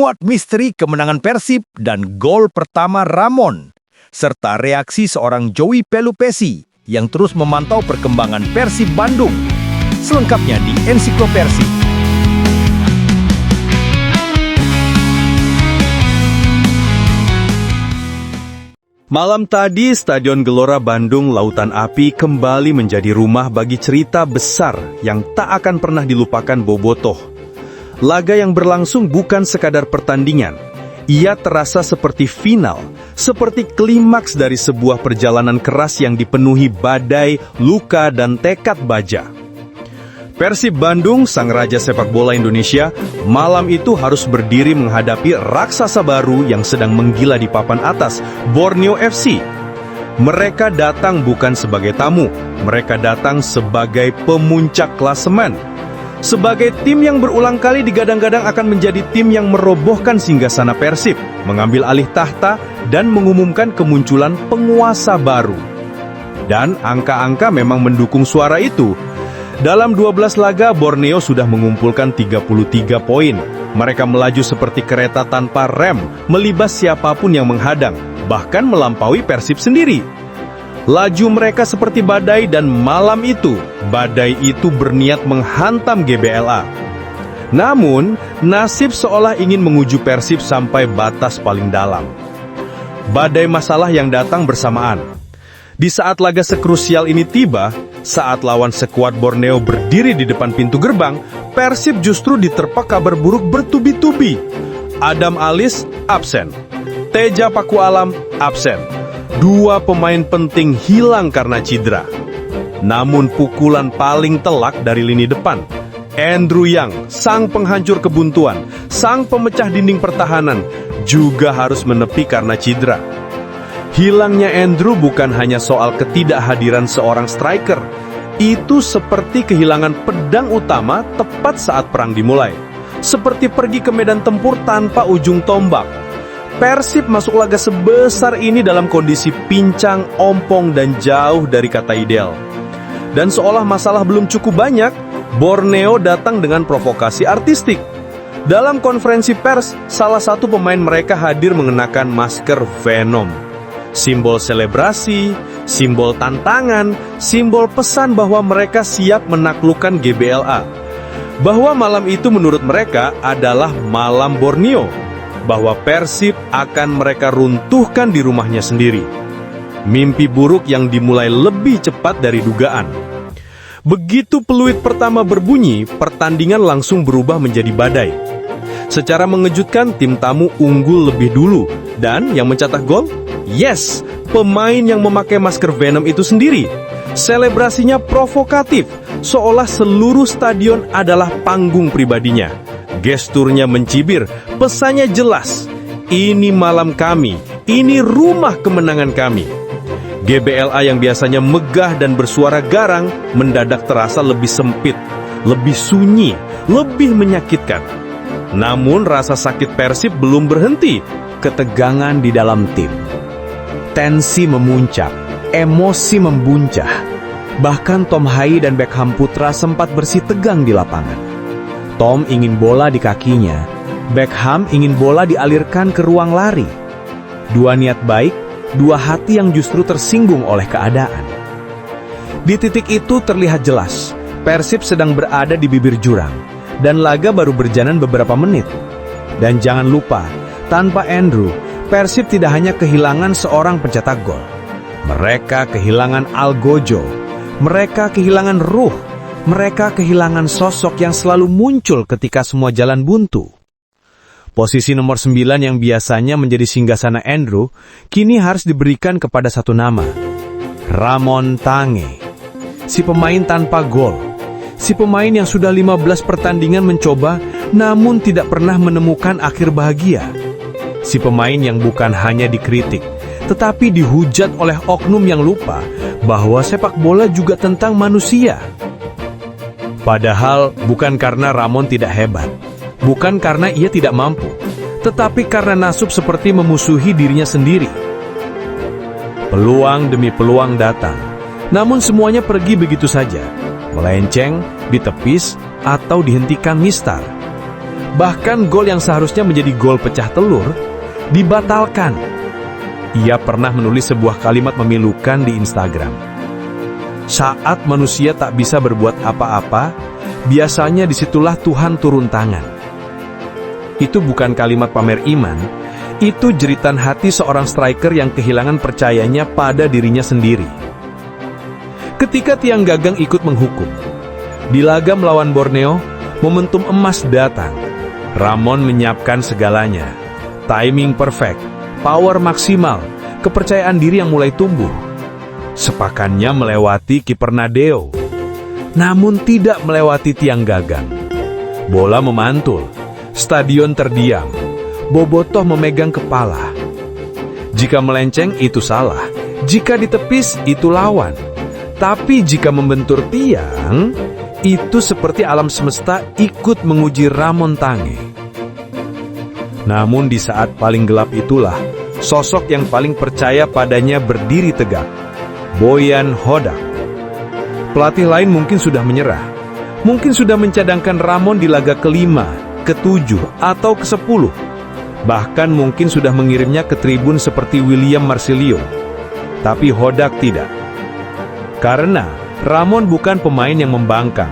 memuat misteri kemenangan Persib dan gol pertama Ramon, serta reaksi seorang Joey Pelupesi yang terus memantau perkembangan Persib Bandung. Selengkapnya di Ensiklopersi. Malam tadi, Stadion Gelora Bandung Lautan Api kembali menjadi rumah bagi cerita besar yang tak akan pernah dilupakan Bobotoh. Laga yang berlangsung bukan sekadar pertandingan. Ia terasa seperti final, seperti klimaks dari sebuah perjalanan keras yang dipenuhi badai, luka, dan tekad baja. Persib Bandung, sang raja sepak bola Indonesia, malam itu harus berdiri menghadapi raksasa baru yang sedang menggila di papan atas, Borneo FC. Mereka datang bukan sebagai tamu, mereka datang sebagai pemuncak klasemen. Sebagai tim yang berulang kali digadang-gadang akan menjadi tim yang merobohkan singgasana Persib, mengambil alih tahta, dan mengumumkan kemunculan penguasa baru. Dan angka-angka memang mendukung suara itu. Dalam 12 laga, Borneo sudah mengumpulkan 33 poin. Mereka melaju seperti kereta tanpa rem, melibas siapapun yang menghadang, bahkan melampaui Persib sendiri. Laju mereka seperti badai dan malam itu, badai itu berniat menghantam GBLA. Namun, nasib seolah ingin menguji Persib sampai batas paling dalam. Badai masalah yang datang bersamaan. Di saat laga sekrusial ini tiba, saat lawan sekuat Borneo berdiri di depan pintu gerbang, Persib justru diterpa kabar buruk bertubi-tubi. Adam Alis absen, Teja Pakualam absen. 2 pemain penting hilang karena cedera. Namun pukulan paling telak dari lini depan, Andrew Yang, sang penghancur kebuntuan, sang pemecah dinding pertahanan, juga harus menepi karena cedera. Hilangnya Andrew bukan hanya soal ketidakhadiran seorang striker. Itu seperti kehilangan pedang utama tepat saat perang dimulai. Seperti pergi ke medan tempur tanpa ujung tombak. Persib masuk laga sebesar ini dalam kondisi pincang, ompong, dan jauh dari kata ideal. Dan seolah masalah belum cukup banyak, Borneo datang dengan provokasi artistik. Dalam konferensi pers, salah satu pemain mereka hadir mengenakan masker Venom. Simbol selebrasi, simbol tantangan, simbol pesan bahwa mereka siap menaklukkan GBLA. Bahwa malam itu menurut mereka adalah malam Borneo. Bahwa Persib akan mereka runtuhkan di rumahnya sendiri. Mimpi buruk yang dimulai lebih cepat dari dugaan. Begitu peluit pertama berbunyi, pertandingan langsung berubah menjadi badai. Secara mengejutkan, tim tamu unggul lebih dulu. Dan yang mencetak gol? Yes, pemain yang memakai masker Venom itu sendiri. Selebrasinya provokatif, seolah seluruh stadion adalah panggung pribadinya. Gesturnya mencibir, pesannya jelas. Ini malam kami, ini rumah kemenangan kami. GBLA yang biasanya megah dan bersuara garang, mendadak terasa lebih sempit, lebih sunyi, lebih menyakitkan. Namun rasa sakit Persib belum berhenti. Ketegangan di dalam tim. Tensi memuncak, emosi membuncah. Bahkan Tom Hai dan Beckham Putra sempat bersitegang di lapangan. Tom ingin bola di kakinya, Beckham ingin bola dialirkan ke ruang lari. 2 niat baik, 2 hati yang justru tersinggung oleh keadaan. Di titik itu terlihat jelas, Persib sedang berada di bibir jurang, dan laga baru berjalan beberapa menit. Dan jangan lupa, tanpa Andrew, Persib tidak hanya kehilangan seorang pencetak gol. Mereka kehilangan Algojo. Mereka kehilangan ruh. Mereka kehilangan sosok yang selalu muncul ketika semua jalan buntu. Posisi nomor 9 yang biasanya menjadi singgasana Andrew, kini harus diberikan kepada satu nama. Ramon Tange. Si pemain tanpa gol. Si pemain yang sudah 15 pertandingan mencoba, namun tidak pernah menemukan akhir bahagia. Si pemain yang bukan hanya dikritik, tetapi dihujat oleh oknum yang lupa bahwa sepak bola juga tentang manusia. Padahal bukan karena Ramon tidak hebat, bukan karena ia tidak mampu, tetapi karena nasib seperti memusuhi dirinya sendiri. Peluang demi peluang datang, namun semuanya pergi begitu saja, melenceng, ditepis, atau dihentikan mistar. Bahkan gol yang seharusnya menjadi gol pecah telur dibatalkan. Ia pernah menulis sebuah kalimat memilukan di Instagram. Saat manusia tak bisa berbuat apa-apa, biasanya disitulah Tuhan turun tangan. Itu bukan kalimat pamer iman, itu jeritan hati seorang striker yang kehilangan percayanya pada dirinya sendiri. Ketika Tiang Gagang ikut menghukum, di laga melawan Borneo, momentum emas datang. Ramon menyiapkan segalanya. Timing perfect, power maksimal, kepercayaan diri yang mulai tumbuh. Sepakannya melewati kiper Nadeo, namun tidak melewati Tiang Gagang. Bola memantul, stadion terdiam, Bobotoh memegang kepala. Jika melenceng itu salah, jika ditepis itu lawan. Tapi jika membentur tiang, itu seperti alam semesta ikut menguji Ramon Tange. Namun di saat paling gelap itulah, sosok yang paling percaya padanya berdiri tegak. Boyan Hodak. Pelatih lain mungkin sudah menyerah. Mungkin sudah mencadangkan Ramon di laga ke-5, ke-7, atau ke-10. Bahkan mungkin sudah mengirimnya ke tribun seperti William Marsilio. Tapi Hodak tidak. Karena Ramon bukan pemain yang membangkang,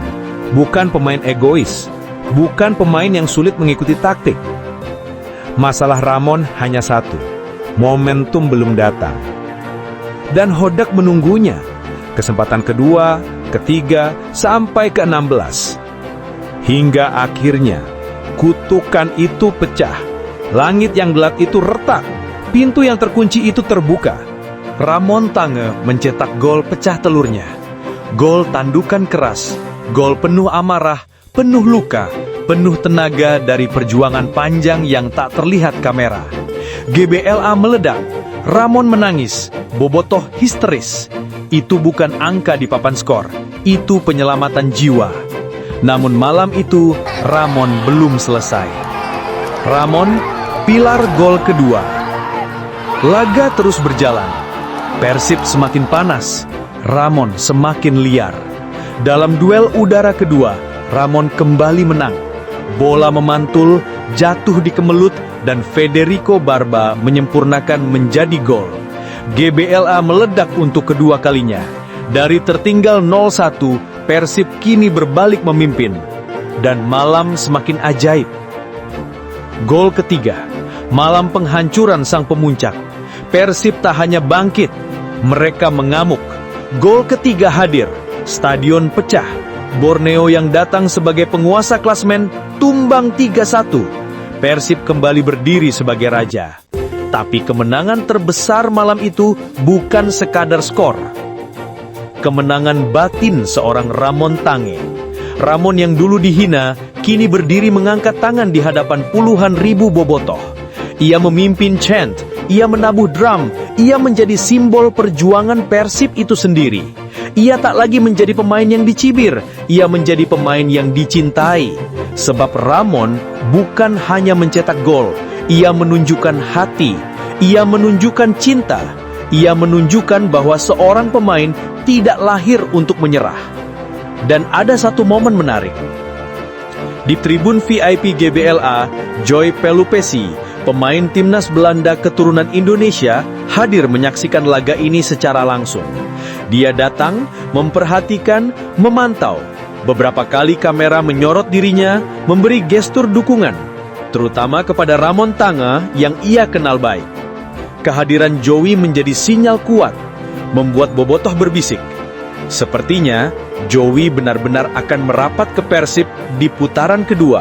bukan pemain egois, bukan pemain yang sulit mengikuti taktik. Masalah Ramon hanya satu, momentum belum datang. Dan Hodak menunggunya, kesempatan kedua, ketiga, sampai ke-16. Hingga akhirnya, kutukan itu pecah, langit yang gelap itu retak, pintu yang terkunci itu terbuka. Ramon Tange mencetak gol pecah telurnya. Gol tandukan keras, gol penuh amarah, penuh luka, penuh tenaga dari perjuangan panjang yang tak terlihat kamera. GBLA meledak, Ramon menangis, Bobotoh histeris. Itu bukan angka di papan skor, itu penyelamatan jiwa. Namun malam itu, Ramon belum selesai. Ramon, pilar gol kedua. Laga terus berjalan. Persib semakin panas, Ramon semakin liar. Dalam duel udara kedua, Ramon kembali menang. Bola memantul, jatuh di kemelut, dan Federico Barba menyempurnakan menjadi gol. GBLA meledak untuk kedua kalinya. Dari tertinggal 0-1, Persib kini berbalik memimpin. Dan malam semakin ajaib. Gol ketiga, malam penghancuran sang pemuncak. Persib tak hanya bangkit, mereka mengamuk. Gol ketiga hadir, stadion pecah. Borneo yang datang sebagai penguasa klasemen tumbang 3-1. Persib kembali berdiri sebagai raja. Tapi kemenangan terbesar malam itu bukan sekadar skor. Kemenangan batin seorang Ramon Tange. Ramon yang dulu dihina, kini berdiri mengangkat tangan di hadapan puluhan ribu bobotoh. Ia memimpin chant, ia menabuh drum, ia menjadi simbol perjuangan Persib itu sendiri. Ia tak lagi menjadi pemain yang dicibir, ia menjadi pemain yang dicintai. Sebab Ramon bukan hanya mencetak gol, ia menunjukkan hati, ia menunjukkan cinta, ia menunjukkan bahwa seorang pemain tidak lahir untuk menyerah. Dan ada satu momen menarik. Di tribun VIP GBLA, Joy Pelupesi, pemain timnas Belanda keturunan Indonesia, hadir menyaksikan laga ini secara langsung. Dia datang, memperhatikan, memantau. Beberapa kali kamera menyorot dirinya, memberi gestur dukungan, terutama kepada Ramon Tange yang ia kenal baik. Kehadiran Joey menjadi sinyal kuat, membuat bobotoh berbisik. Sepertinya, Joey benar-benar akan merapat ke Persib di putaran kedua.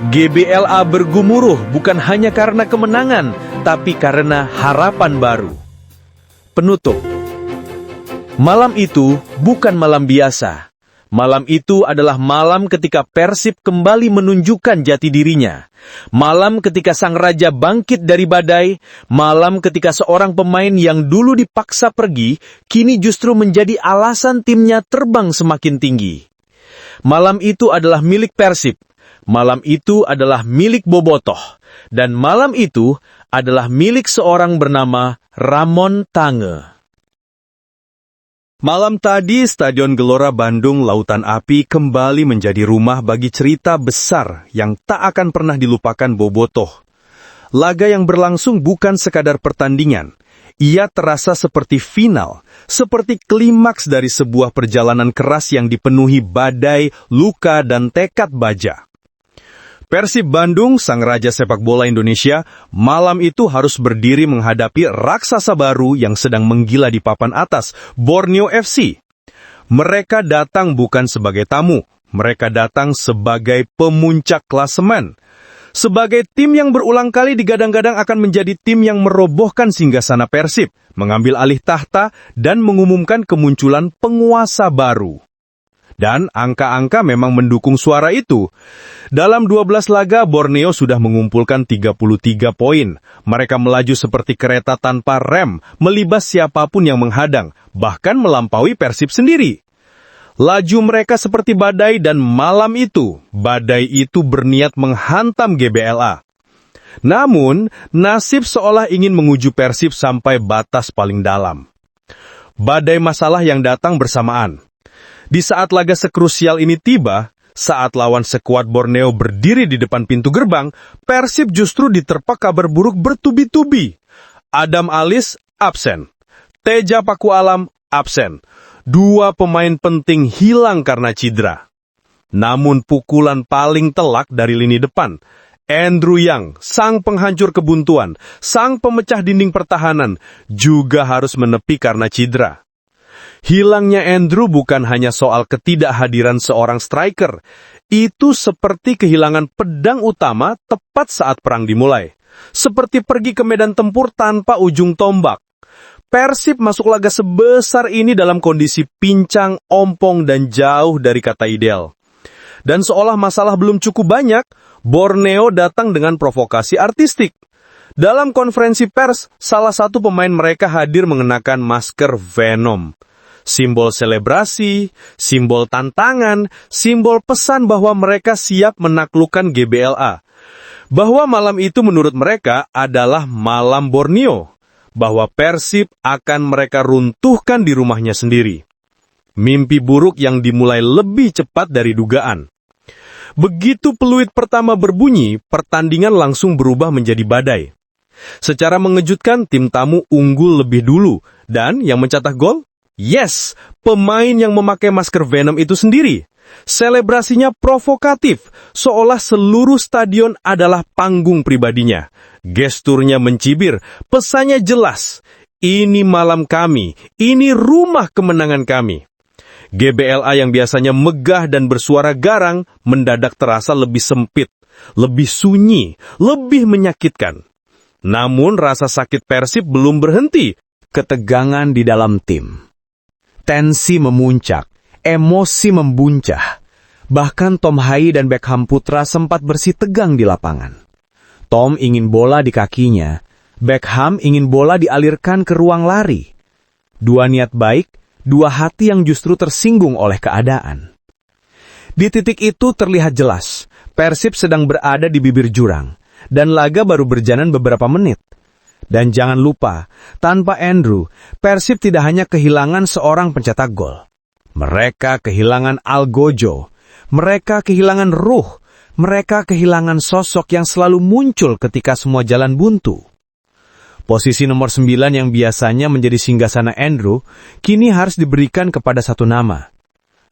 GBLA bergumuruh bukan hanya karena kemenangan, tapi karena harapan baru. Penutup. Malam itu bukan malam biasa. Malam itu adalah malam ketika Persib kembali menunjukkan jati dirinya. Malam ketika sang raja bangkit dari badai. Malam ketika seorang pemain yang dulu dipaksa pergi, kini justru menjadi alasan timnya terbang semakin tinggi. Malam itu adalah milik Persib. Malam itu adalah milik bobotoh. Dan malam itu adalah milik seorang bernama Ramon Tange. Malam tadi, Stadion Gelora Bandung Lautan Api kembali menjadi rumah bagi cerita besar yang tak akan pernah dilupakan Bobotoh. Laga yang berlangsung bukan sekadar pertandingan. Ia terasa seperti final, seperti klimaks dari sebuah perjalanan keras yang dipenuhi badai, luka, dan tekad baja. Persib Bandung, sang raja sepak bola Indonesia, malam itu harus berdiri menghadapi raksasa baru yang sedang menggila di papan atas, Borneo FC. Mereka datang bukan sebagai tamu, mereka datang sebagai pemuncak klasemen. Sebagai tim yang berulang kali digadang-gadang akan menjadi tim yang merobohkan singgasana Persib, mengambil alih tahta, dan mengumumkan kemunculan penguasa baru. Dan angka-angka memang mendukung suara itu. Dalam 12 laga, Borneo sudah mengumpulkan 33 poin. Mereka melaju seperti kereta tanpa rem, melibas siapapun yang menghadang, bahkan melampaui Persib sendiri. Laju mereka seperti badai dan malam itu, badai itu berniat menghantam GBLA. Namun, nasib seolah ingin menguju Persib sampai batas paling dalam. Badai masalah yang datang bersamaan. Di saat laga sekrusial ini tiba, saat lawan sekuat Borneo berdiri di depan pintu gerbang, Persib justru diterpa kabar buruk bertubi-tubi. Adam Alis absen, Teja Paku Alam absen. 2 pemain penting hilang karena cedera. Namun pukulan paling telak dari lini depan, Andrew Yang, sang penghancur kebuntuan, sang pemecah dinding pertahanan, juga harus menepi karena cedera. Hilangnya Andrew bukan hanya soal ketidakhadiran seorang striker. Itu seperti kehilangan pedang utama tepat saat perang dimulai. Seperti pergi ke medan tempur tanpa ujung tombak. Persib masuk laga sebesar ini dalam kondisi pincang, ompong, dan jauh dari kata ideal. Dan seolah masalah belum cukup banyak, Borneo datang dengan provokasi artistik. Dalam konferensi pers, salah satu pemain mereka hadir mengenakan masker Venom. Simbol selebrasi, simbol tantangan, simbol pesan bahwa mereka siap menaklukkan GBLA. Bahwa malam itu menurut mereka adalah malam Borneo. Bahwa Persib akan mereka runtuhkan di rumahnya sendiri. Mimpi buruk yang dimulai lebih cepat dari dugaan. Begitu peluit pertama berbunyi, pertandingan langsung berubah menjadi badai. Secara mengejutkan, tim tamu unggul lebih dulu. Dan yang mencetak gol? Yes, pemain yang memakai masker Venom itu sendiri. Selebrasinya provokatif, seolah seluruh stadion adalah panggung pribadinya. Gesturnya mencibir, pesannya jelas. Ini malam kami, ini rumah kemenangan kami. GBLA yang biasanya megah dan bersuara garang, mendadak terasa lebih sempit, lebih sunyi, lebih menyakitkan. Namun rasa sakit Persib belum berhenti. Ketegangan di dalam tim. Tensi memuncak, emosi membuncah. Bahkan Tom Hai dan Beckham Putra sempat bersitegang di lapangan. Tom ingin bola di kakinya, Beckham ingin bola dialirkan ke ruang lari. 2 niat baik, 2 hati yang justru tersinggung oleh keadaan. Di titik itu terlihat jelas, Persib sedang berada di bibir jurang, dan laga baru berjalan beberapa menit. Dan jangan lupa, tanpa Andrew, Persib tidak hanya kehilangan seorang pencetak gol. Mereka kehilangan Algojo, mereka kehilangan ruh, mereka kehilangan sosok yang selalu muncul ketika semua jalan buntu. Posisi nomor 9 yang biasanya menjadi singgasana Andrew, kini harus diberikan kepada satu nama.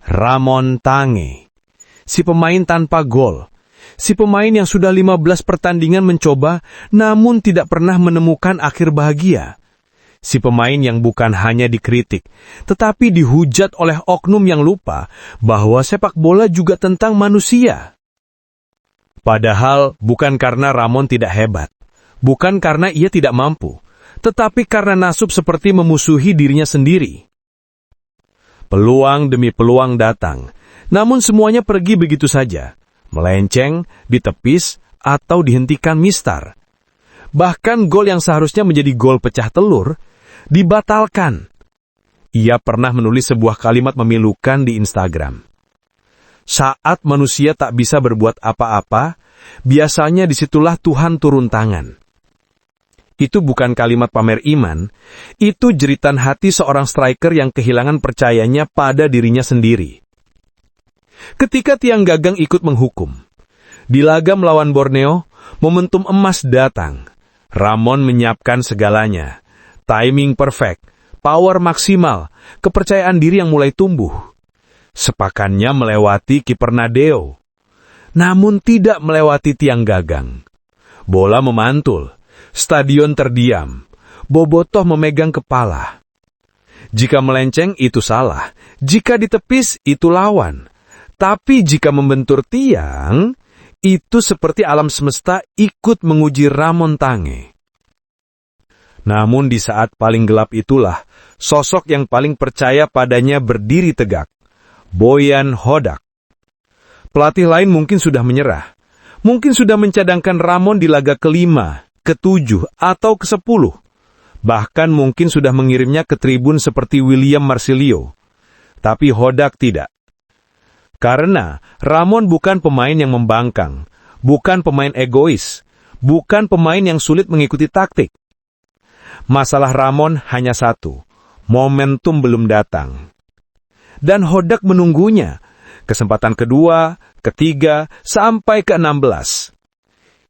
Ramon Tange. Si pemain tanpa gol. Si pemain yang sudah 15 pertandingan mencoba, namun tidak pernah menemukan akhir bahagia. Si pemain yang bukan hanya dikritik, tetapi dihujat oleh oknum yang lupa bahwa sepak bola juga tentang manusia. Padahal bukan karena Ramon tidak hebat, bukan karena ia tidak mampu, tetapi karena nasib seperti memusuhi dirinya sendiri. Peluang demi peluang datang, namun semuanya pergi begitu saja. Melenceng, ditepis, atau dihentikan mistar. Bahkan gol yang seharusnya menjadi gol pecah telur, dibatalkan. Ia pernah menulis sebuah kalimat memilukan di Instagram. Saat manusia tak bisa berbuat apa-apa, biasanya disitulah Tuhan turun tangan. Itu bukan kalimat pamer iman, itu jeritan hati seorang striker yang kehilangan percayanya pada dirinya sendiri. Ketika Tiang Gagang ikut menghukum, di laga melawan Borneo, momentum emas datang. Ramon menyiapkan segalanya. Timing perfect, power maksimal, kepercayaan diri yang mulai tumbuh. Sepakannya melewati kiper Nadeo, namun tidak melewati Tiang Gagang. Bola memantul. Stadion terdiam. Bobotoh memegang kepala. Jika melenceng, itu salah. Jika ditepis, itu lawan. Tapi jika membentur tiang, itu seperti alam semesta ikut menguji Ramon Tange. Namun di saat paling gelap itulah, sosok yang paling percaya padanya berdiri tegak. Boyan Hodak. Pelatih lain mungkin sudah menyerah. Mungkin sudah mencadangkan Ramon di laga ke-5, ke-7, atau ke-10. Bahkan mungkin sudah mengirimnya ke tribun seperti William Marsilio. Tapi Hodak tidak. Karena Ramon bukan pemain yang membangkang, bukan pemain egois, bukan pemain yang sulit mengikuti taktik. Masalah Ramon hanya satu, momentum belum datang. Dan Hodak menunggunya, kesempatan kedua, ketiga, sampai ke-16.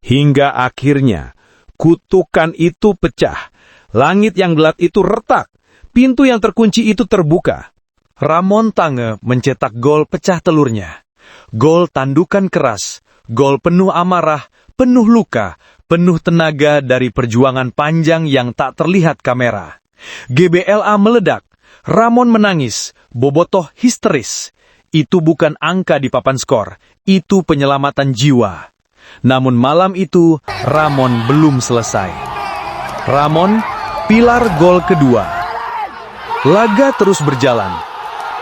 Hingga akhirnya, kutukan itu pecah. Langit yang gelap itu retak. Pintu yang terkunci itu terbuka. Ramon Tange mencetak gol pecah telurnya. Gol tandukan keras. Gol penuh amarah, penuh luka, penuh tenaga dari perjuangan panjang yang tak terlihat kamera. GBLA meledak. Ramon menangis. Bobotoh histeris. Itu bukan angka di papan skor. Itu penyelamatan jiwa. Namun malam itu, Ramon belum selesai. Ramon, pilar gol kedua. Laga terus berjalan.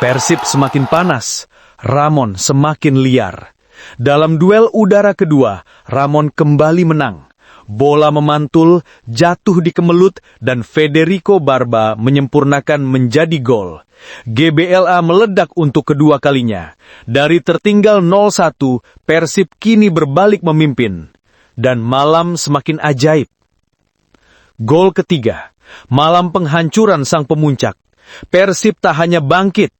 Persib semakin panas. Ramon semakin liar. Dalam duel udara kedua, Ramon kembali menang. Bola memantul, jatuh di kemelut, dan Federico Barba menyempurnakan menjadi gol. GBLA meledak untuk kedua kalinya. Dari tertinggal 0-1, Persib kini berbalik memimpin. Dan malam semakin ajaib. Gol ketiga, malam penghancuran sang pemuncak. Persib tak hanya bangkit,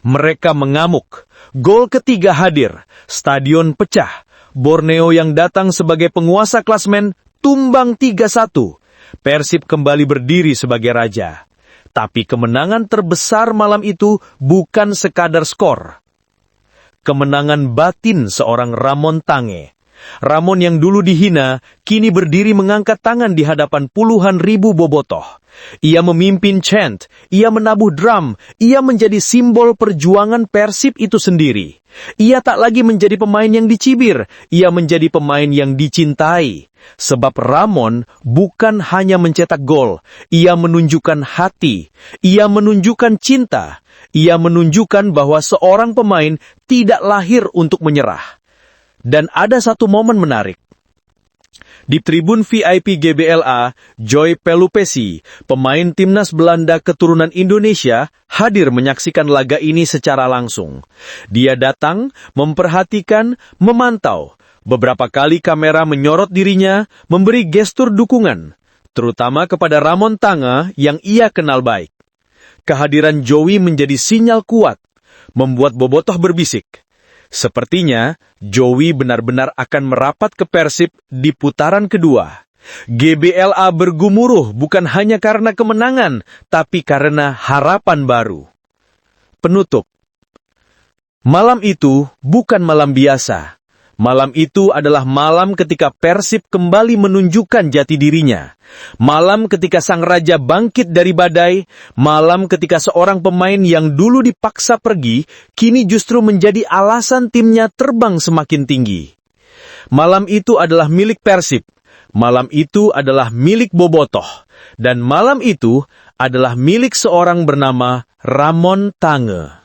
mereka mengamuk. Gol ketiga hadir, stadion pecah. Borneo yang datang sebagai penguasa klasmen tumbang 3-1. Persib kembali berdiri sebagai raja. Tapi kemenangan terbesar malam itu bukan sekadar skor. Kemenangan batin seorang Ramon Tange. Ramon yang dulu dihina, kini berdiri mengangkat tangan di hadapan puluhan ribu bobotoh. Ia memimpin chant, ia menabuh drum, ia menjadi simbol perjuangan Persib itu sendiri. Ia tak lagi menjadi pemain yang dicibir, ia menjadi pemain yang dicintai. Sebab Ramon bukan hanya mencetak gol, ia menunjukkan hati, ia menunjukkan cinta, ia menunjukkan bahwa seorang pemain tidak lahir untuk menyerah. Dan ada satu momen menarik. Di tribun VIP GBLA, Joy Pelupesi, pemain timnas Belanda keturunan Indonesia, hadir menyaksikan laga ini secara langsung. Dia datang, memperhatikan, memantau. Beberapa kali kamera menyorot dirinya, memberi gestur dukungan, terutama kepada Ramon Tange yang ia kenal baik. Kehadiran Joey menjadi sinyal kuat, membuat bobotoh berbisik. Sepertinya, Joey benar-benar akan merapat ke Persib di putaran kedua. GBLA bergumuruh bukan hanya karena kemenangan, tapi karena harapan baru. Penutup. Malam itu bukan malam biasa. Malam itu adalah malam ketika Persib kembali menunjukkan jati dirinya. Malam ketika sang raja bangkit dari badai. Malam ketika seorang pemain yang dulu dipaksa pergi, kini justru menjadi alasan timnya terbang semakin tinggi. Malam itu adalah milik Persib. Malam itu adalah milik bobotoh. Dan malam itu adalah milik seorang bernama Ramon Tange.